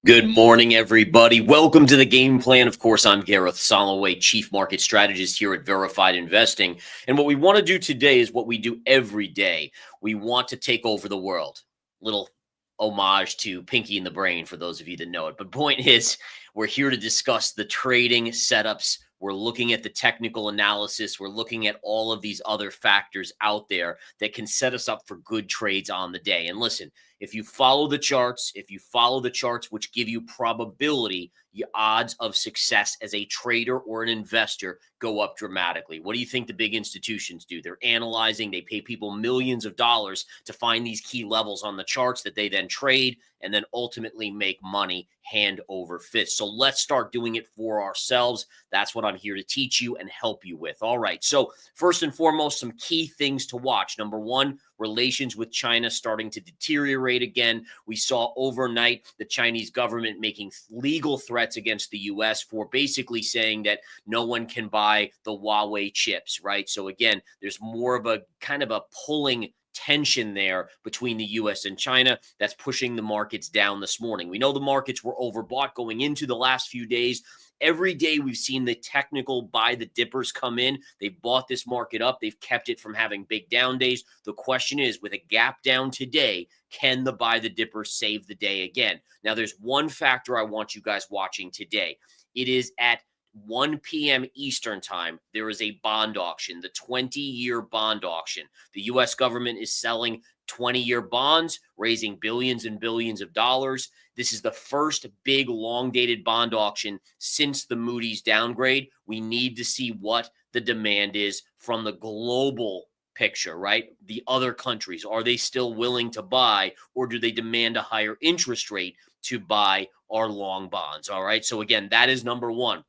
Good morning, everybody. Welcome to the Game Plan. Of course, I'm Gareth Soloway, Chief Market Strategist here at Verified Investing. And what we want to do today is what we do every day. We want to take over the world. Little homage to Pinky in the Brain for those of you that know it. But point is, we're here to discuss the trading setups. We're looking at the technical analysis. We're looking at all of these other factors out there that can set us up for good trades on the day. And listen, if you follow the charts, which give you probability, your odds of success as a trader or an investor go up dramatically. What do you think the big institutions do? They're analyzing, they pay people millions of dollars to find these key levels on the charts that they then trade and then ultimately make money hand over fist. So let's start doing it for ourselves. That's what I'm here to teach you and help you with. All right. So first and foremost, some key things to watch. Number one, relations with China starting to deteriorate again. We saw overnight the Chinese government making legal threats against the U.S. for basically saying that no one can buy the Huawei chips, right? So again, there's more of a kind of a pulling tension there between the U.S. and China that's pushing the markets down this morning. We know the markets were overbought going into the last few days. Every day we've seen the technical buy the dippers come in. They've bought this market up. They've kept it from having big down days. The question is, with a gap down today, can the buy the dippers save the day again? Now, there's one factor I want you guys watching today. It is at 1 p.m. Eastern time, there is a bond auction, the 20-year bond auction. The U.S. government is selling 20-year bonds, raising billions and billions of dollars. This is the first big long-dated bond auction since the Moody's downgrade. We need to see what the demand is from the global picture, right? The other countries, are they still willing to buy, or do they demand a higher interest rate to buy our long bonds? All right. So again, that is number one.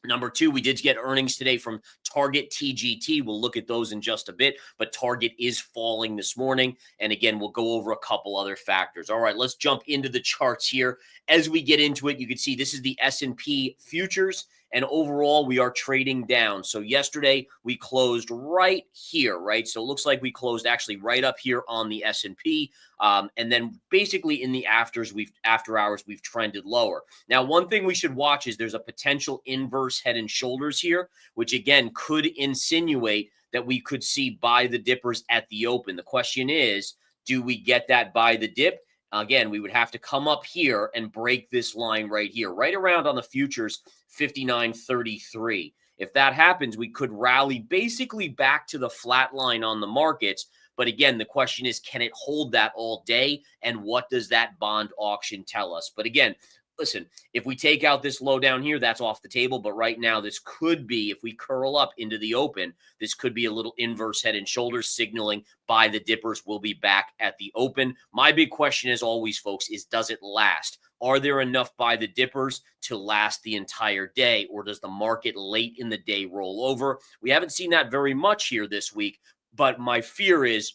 Number two, we did get earnings today from Target TGT. We'll look at those in just a bit, but Target is falling this morning. And again, we'll go over a couple other factors. All right, let's jump into the charts here. As we get into it, you can see this is the S&P futures. And overall, we are trading down. So yesterday, we closed right here, right? So it looks like we closed actually right up here on the S&P. And then basically in the after hours, we've trended lower. Now, one thing we should watch is there's a potential inverse head and shoulders here, which again could insinuate that we could see buy the dippers at the open. The question is, do we get that buy the dip? Again, we would have to come up here and break this line right here, right around on the futures 59.33. If that happens, we could rally basically back to the flat line on the markets. But again, the question is, can it hold that all day? And what does that bond auction tell us? But again, listen, if we take out this low down here, that's off the table. But right now, this could be, if we curl up into the open, this could be a little inverse head and shoulders signaling buy the dippers will be back at the open. My big question, as always, folks, is does it last? Are there enough buy the dippers to last the entire day? Or does the market late in the day roll over? We haven't seen that very much here this week. But my fear is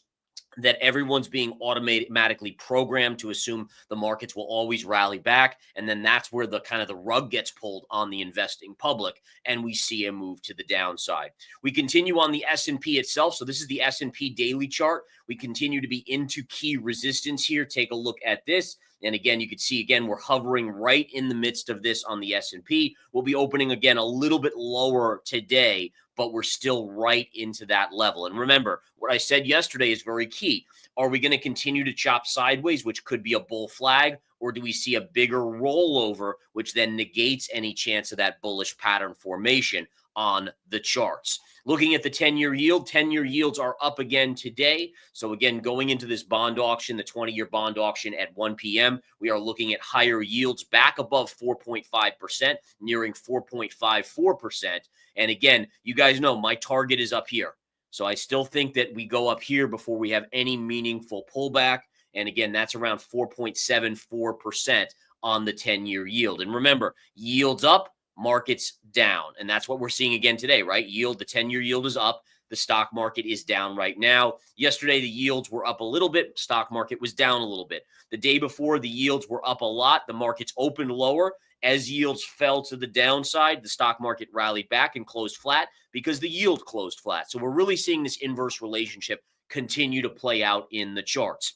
that everyone's being automatically programmed to assume the markets will always rally back. And then that's where the kind of the rug gets pulled on the investing public. And we see a move to the downside. We continue on the S&P itself. So this is the S&P daily chart. We continue to be into key resistance here. Take a look at this. And again, you can see, again, we're hovering right in the midst of this on the S&P. We'll be opening again a little bit lower today, but we're still right into that level. And remember, what I said yesterday is very key. Are we going to continue to chop sideways, which could be a bull flag, or do we see a bigger rollover, which then negates any chance of that bullish pattern formation on the charts? Looking at the 10-year yield, 10-year yields are up again today. So again, going into this bond auction, the 20-year bond auction at 1 p.m., we are looking at higher yields back above 4.5%, nearing 4.54%. And again, you guys know my target is up here. So I still think that we go up here before we have any meaningful pullback. And again, that's around 4.74% on the 10-year yield. And remember, yields up, markets down. And that's what we're seeing again today, right? Yield, the 10-year yield is up. The stock market is down right now. Yesterday, the yields were up a little bit. Stock market was down a little bit. The day before, the yields were up a lot. The markets opened lower. As yields fell to the downside, the stock market rallied back and closed flat because the yield closed flat. So we're really seeing this inverse relationship continue to play out in the charts.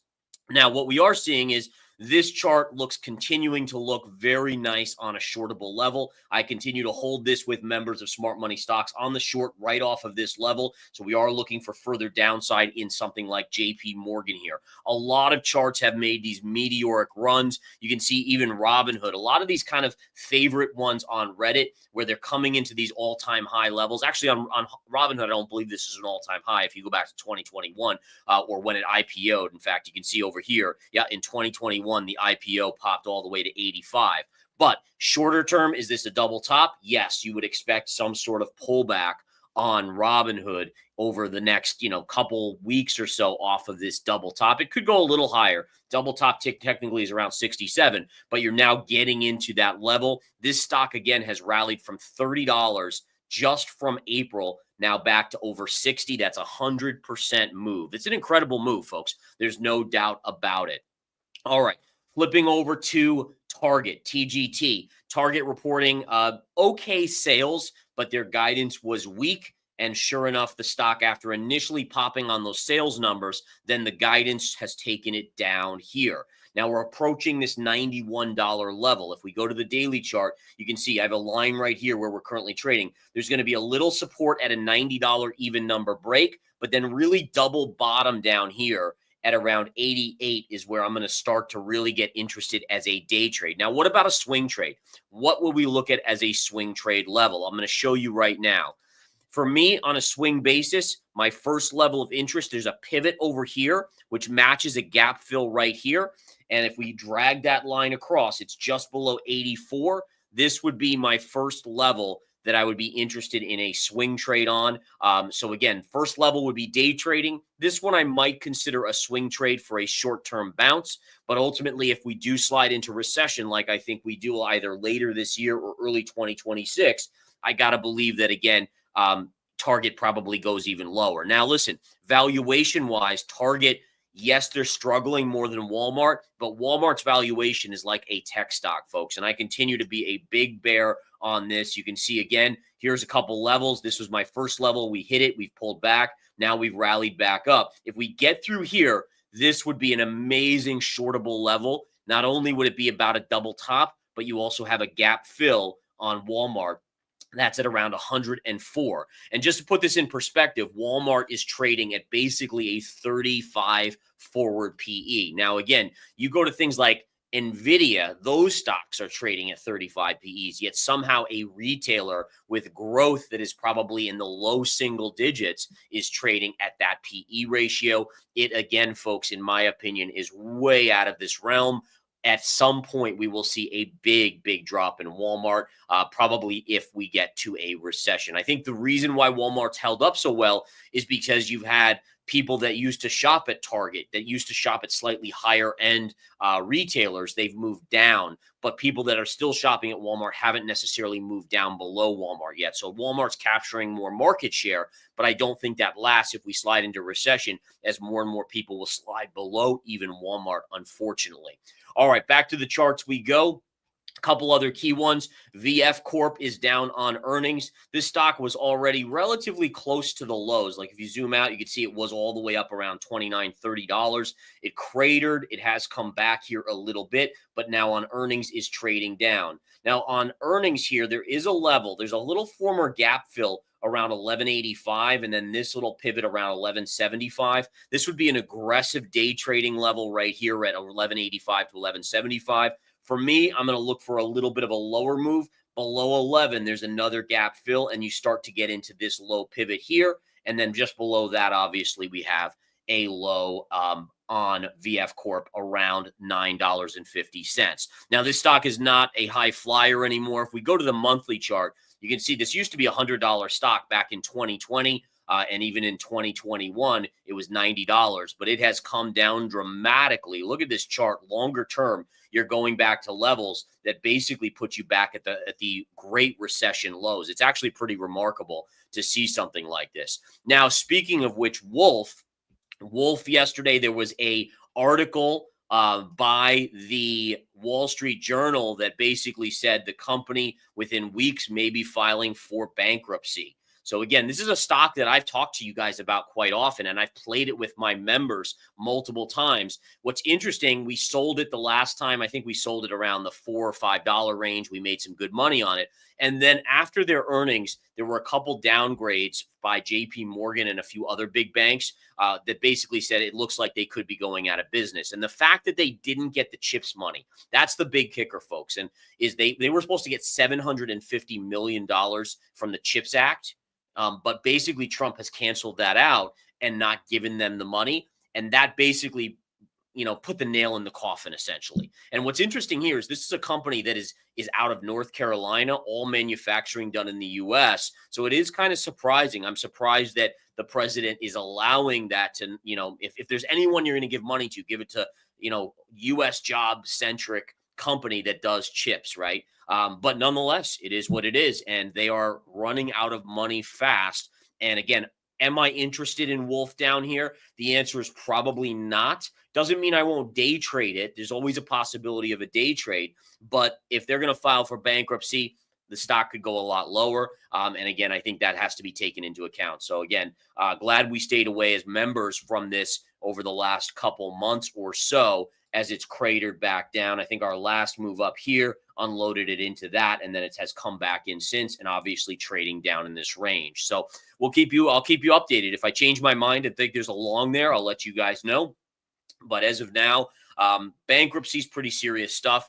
Now, what we are seeing is This chart looks continuing to look very nice on a shortable level. I continue to hold this with members of Smart Money Stocks on the short right off of this level. So we are looking for further downside in something like JP Morgan here. A lot of charts have made these meteoric runs. You can see even Robinhood, a lot of these kind of favorite ones on Reddit where they're coming into these all-time high levels. Actually, on Robinhood, I don't believe this is an all-time high if you go back to 2021 or when it IPO'd. In fact, you can see over here, yeah, in 2021, the IPO popped all the way to 85. But shorter term, is this a double top? Yes, you would expect some sort of pullback on Robinhood over the next, couple weeks or so off of this double top. It could go a little higher. Double top tick technically is around 67, but you're now getting into that level. This stock, again, has rallied from $30 just from April, now back to over 60. That's a 100% move. It's an incredible move, folks. There's no doubt about it. All right, flipping over to Target, TGT. Target reporting okay sales, but their guidance was weak. And sure enough, the stock, after initially popping on those sales numbers, then the guidance has taken it down here. Now we're approaching this $91 level. If we go to the daily chart, you can see I have a line right here where we're currently trading. There's going to be a little support at a $90 even number break, but then really double bottom down here at around 88 is where I'm going to start to really get interested as a day trade. Now, what about a swing trade? What will we look at as a swing trade level? I'm going to show you right now. For me, on a swing basis, my first level of interest, there's a pivot over here, which matches a gap fill right here. And if we drag that line across, it's just below 84. This would be my first level that I would be interested in a swing trade on. So again, first level would be day trading. This one I might consider a swing trade for a short-term bounce. But ultimately, if we do slide into recession, like I think we do either later this year or early 2026, I got to believe that, again, Target probably goes even lower. Now, listen, valuation-wise, Target, yes, they're struggling more than Walmart, but Walmart's valuation is like a tech stock, folks. And I continue to be a big bear on this. You can see, again, here's a couple levels. This was my first level. We hit it. We've pulled back. Now we've rallied back up. If we get through here, this would be an amazing shortable level. Not only would it be about a double top, but you also have a gap fill on Walmart. That's at around 104. And just to put this in perspective, Walmart is trading at basically a 35 forward PE. Now, again, you go to things like NVIDIA, those stocks are trading at 35 PEs, yet somehow a retailer with growth that is probably in the low single digits is trading at that PE ratio. It, again, folks, in my opinion, is way out of this realm. At some point, we will see a big drop in Walmart, probably if we get to a recession. I think the reason why Walmart's held up so well is because you've had people that used to shop at Target, that used to shop at slightly higher end retailers, they've moved down. But people that are still shopping at Walmart haven't necessarily moved down below Walmart yet. So Walmart's capturing more market share, but I don't think that lasts if we slide into recession, as more and more people will slide below even Walmart, unfortunately. All right, back to the charts we go. A couple other key ones. VF Corp is down on earnings. This stock was already relatively close to the lows. Like if you zoom out, you can see it was all the way up around $29, $30. It cratered. It has come back here a little bit, but now on earnings is trading down. Now on earnings here, there is a level. There's a little former gap fill around 1185, and then this little pivot around 1175. This would be an aggressive day trading level right here at 1185 to 1175. For me, I'm going to look for a little bit of a lower move. Below 11, there's another gap fill, and you start to get into this low pivot here. And then just below that, obviously, we have a low on VF Corp around $9.50. Now, this stock is not a high flyer anymore. If we go to the monthly chart, you can see this used to be a $100 stock back in 2020. And even in 2021, it was $90, but it has come down dramatically. Look at this chart. Longer term, you're going back to levels that basically put you back at the Great Recession lows. It's actually pretty remarkable to see something like this. Now, speaking of which, Wolf yesterday, there was a article by the Wall Street Journal that basically said the company within weeks may be filing for bankruptcy. So again, this is a stock that I've talked to you guys about quite often, and I've played it with my members multiple times. What's interesting, we sold it the last time. I think we sold it around the $4 or $5 range. We made some good money on it. And then after their earnings, there were a couple downgrades by JP Morgan and a few other big banks that basically said it looks like they could be going out of business. And the fact that they didn't get the CHIPS money, that's the big kicker, folks. And is they were supposed to get $750 million from the CHIPS Act. But basically Trump has canceled that out and not given them the money. And that basically, put the nail in the coffin, essentially. And what's interesting here is this is a company that is out of North Carolina, all manufacturing done in the U.S. So it is kind of surprising. I'm surprised that the president is allowing that to, if there's anyone you're going to give money to, give it to, U.S. job-centric company that does chips, right? But nonetheless, it is what it is. And they are running out of money fast. And again, am I interested in Wolf down here? The answer is probably not. Doesn't mean I won't day trade it. There's always a possibility of a day trade. But if they're going to file for bankruptcy, the stock could go a lot lower. And again, I think that has to be taken into account. So again, glad we stayed away as members from this over the last couple months or so as it's cratered back down. I think our last move up here unloaded it into that, and then it has come back in since, and obviously trading down in this range. So I'll keep you updated. If I change my mind and think there's a long there, I'll let you guys know. But as of now, bankruptcy is pretty serious stuff.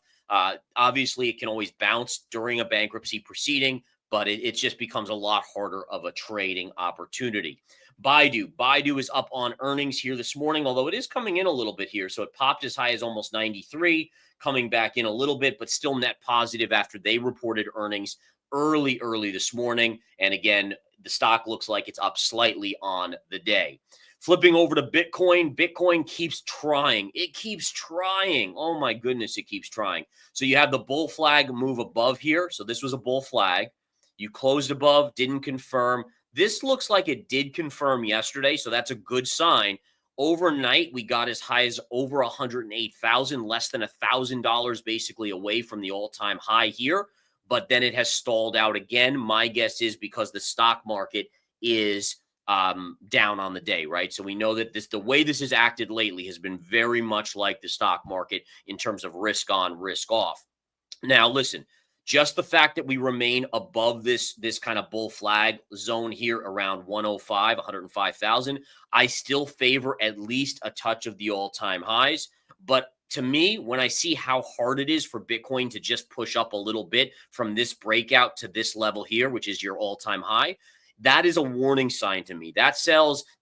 Obviously, it can always bounce during a bankruptcy proceeding, but it just becomes a lot harder of a trading opportunity. Baidu is up on earnings here this morning, although it is coming in a little bit here. So it popped as high as almost 93, coming back in a little bit, but still net positive after they reported earnings early this morning. And again, the stock looks like it's up slightly on the day. Flipping over to Bitcoin, Bitcoin keeps trying. It keeps trying. Oh my goodness, it keeps trying. So you have the bull flag move above here. So this was a bull flag. You closed above, didn't confirm. This looks like it did confirm yesterday, so that's a good sign. Overnight, we got as high as over 108,000, less than $1,000 basically away from the all-time high here. But then it has stalled out again. My guess is because the stock market is down on the day, right? So we know that the way this has acted lately has been very much like the stock market in terms of risk on, risk off. Now, listen, just the fact that we remain above this kind of bull flag zone here around 105,000, I still favor at least a touch of the all-time highs. But to me, when I see how hard it is for Bitcoin to just push up a little bit from this breakout to this level here, which is your all-time high, that is a warning sign to me. That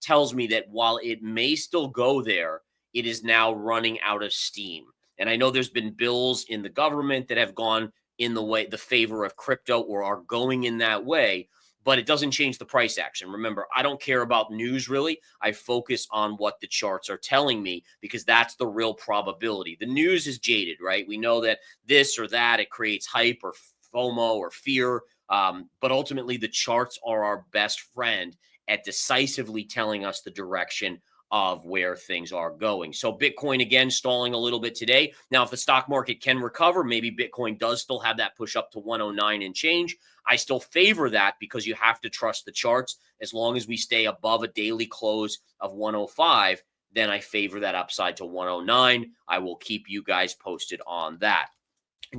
tells me that while it may still go there, it is now running out of steam. And I know there's been bills in the government that have gone in the favor of crypto or are going in that way, but it doesn't change the price action. Remember, I don't care about news really. I focus on what the charts are telling me because that's the real probability. The news is jaded, right? We know that this or that, it creates hype or FOMO or fear. But ultimately, the charts are our best friend at decisively telling us the direction of where things are going. So Bitcoin, again, stalling a little bit today. Now, if the stock market can recover, maybe Bitcoin does still have that push up to 109 and change. I still favor that because you have to trust the charts. As long as we stay above a daily close of 105, then I favor that upside to 109. I will keep you guys posted on that.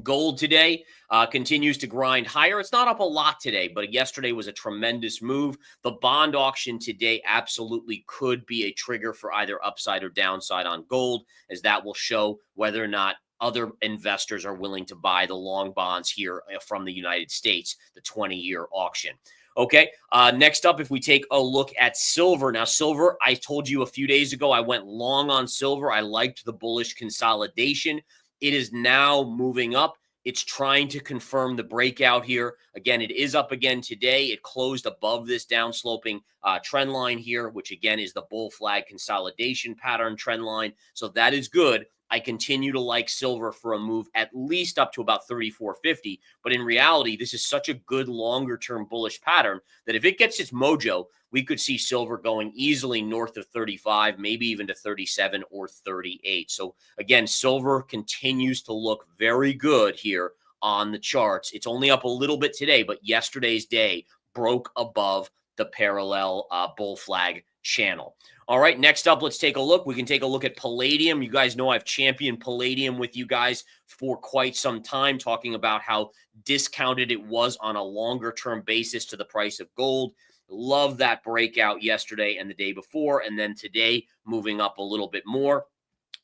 Gold today continues to grind higher. It's not up a lot today, but yesterday was a tremendous move. The bond auction today absolutely could be a trigger for either upside or downside on gold, as that will show whether or not other investors are willing to buy the long bonds here from the United States, the 20-year auction. Okay, next up, if we take a look at silver. Now, silver, I told you a few days ago, I went long on silver. I liked the bullish consolidation. It is now moving up. It's trying to confirm the breakout here. Again, it is up again today. It closed above this downsloping trend line here, which again is the bull flag consolidation pattern trend line. So that is good. I continue to like silver for a move at least up to about 34.50. But in reality, this is such a good longer-term bullish pattern that if it gets its mojo, we could see silver going easily north of 35, maybe even to 37 or 38. So again, silver continues to look very good here on the charts. It's only up a little bit today, but yesterday's day broke above the parallel bull flag channel. All right, next up, let's take a look. We can take a look at palladium. You guys know I've championed palladium with you guys for quite some time, talking about how discounted it was on a longer term basis to the price of gold. Love that breakout yesterday and the day before, and then today moving up a little bit more.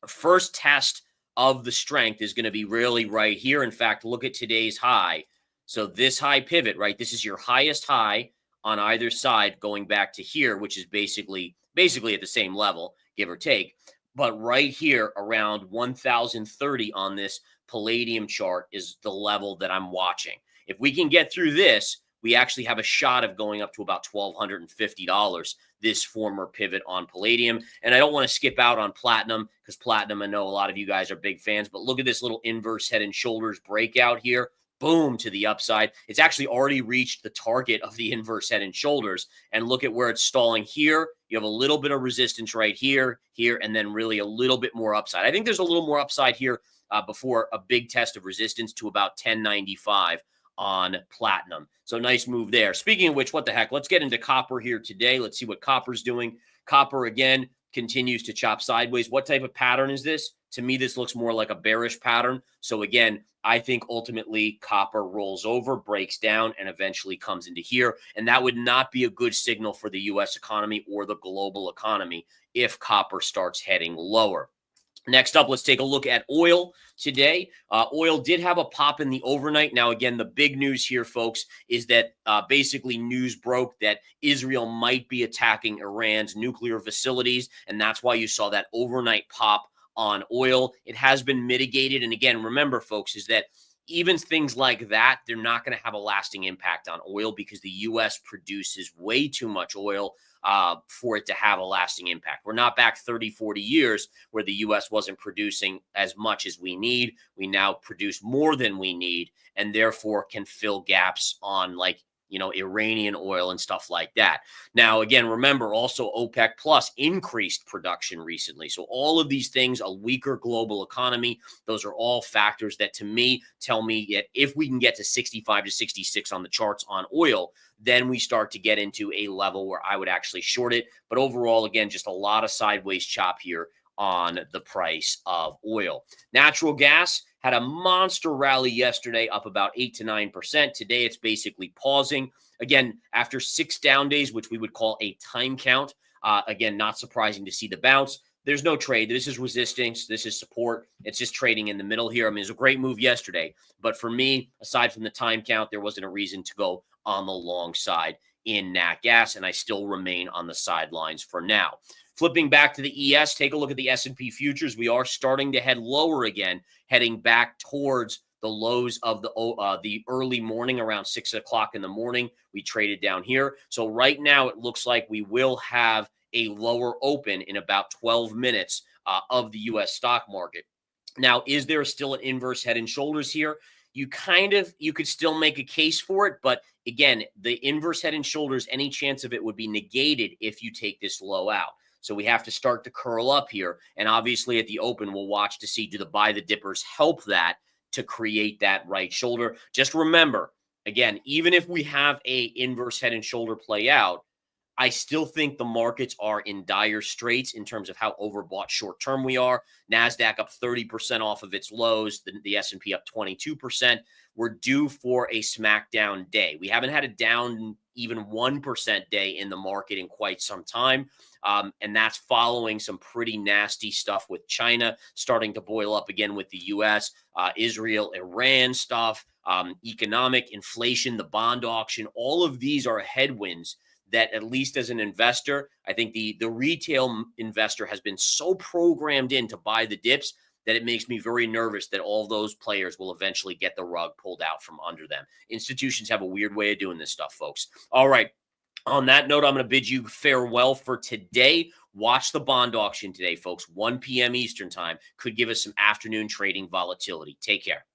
First test of the strength is going to be really right here. In fact, look at today's high. So this high pivot, right? This is your highest high on either side going back to here, which is basically at the same level, give or take. But right here around 1030 on this palladium chart is the level that I'm watching. If we can get through this, we actually have a shot of going up to about $1,250, this former pivot on palladium. And I don't want to skip out on platinum, because platinum, I know a lot of you guys are big fans, but look at this little inverse head and shoulders breakout here. Boom, to the upside. It's actually already reached the target of the inverse head and shoulders. And look at where it's stalling here. You have a little bit of resistance right here, and then really a little bit more upside. I think there's a little more upside here before a big test of resistance to about 1095 on platinum. So nice move there. Speaking of which, what the heck? Let's get into copper here today. Let's see what copper's doing. Copper, again, continues to chop sideways. What type of pattern is this? To me, this looks more like a bearish pattern. So again, I think ultimately copper rolls over, breaks down, and eventually comes into here. And that would not be a good signal for the U.S. economy or the global economy if copper starts heading lower. Next up, let's take a look at oil today. Oil did have a pop in the overnight. Now, again, the big news here, folks, is that basically news broke that Israel might be attacking Iran's nuclear facilities, and that's why you saw that overnight pop on oil. It has been mitigated. And again, remember, folks, is that even things like that, they're not going to have a lasting impact on oil because the U.S. produces way too much oil for it to have a lasting impact. We're not back 30, 40 years where the U.S. wasn't producing as much as we need. We now produce more than we need, and therefore can fill gaps on, like, Iranian oil and stuff like that. Now, again, remember also OPEC Plus increased production recently. So all of these things, a weaker global economy, those are all factors that to me tell me that if we can get to 65 to 66 on the charts on oil, then we start to get into a level where I would actually short it. But overall, again, just a lot of sideways chop here on the price of oil. Natural gas had a monster rally yesterday, up about 8 to 9%. Today, it's basically pausing. Again, after 6 down days, which we would call a time count. Again, not surprising to see the bounce. There's no trade. This is resistance. This is support. It's just trading in the middle here. I mean, it was a great move yesterday. But for me, aside from the time count, there wasn't a reason to go on the long side in nat gas, and I still remain on the sidelines for now. Flipping back to the ES, take a look at the S&P futures. We are starting to head lower again, heading back towards the lows of the early morning around 6 o'clock in the morning. We traded down here. So right now it looks like we will have a lower open in about 12 minutes of the U.S. stock market. Now, is there still an inverse head and shoulders here? You could still make a case for it, but again, the inverse head and shoulders, any chance of it would be negated if you take this low out. So we have to start to curl up here. And obviously at the open, we'll watch to see, do the buy the dippers help that to create that right shoulder? Just remember, again, even if we have a inverse head and shoulder play out, I still think the markets are in dire straits in terms of how overbought short-term we are. NASDAQ up 30% off of its lows, the S&P up 22%. We're due for a smackdown day. We haven't had a down even 1% day in the market in quite some time. And that's following some pretty nasty stuff with China starting to boil up again with the U.S., Israel, Iran stuff, economic inflation, the bond auction. All of these are headwinds that, at least as an investor, I think the retail investor has been so programmed in to buy the dips that it makes me very nervous that all those players will eventually get the rug pulled out from under them. Institutions have a weird way of doing this stuff, folks. All right. On that note, I'm going to bid you farewell for today. Watch the bond auction today, folks. 1 p.m. Eastern time could give us some afternoon trading volatility. Take care.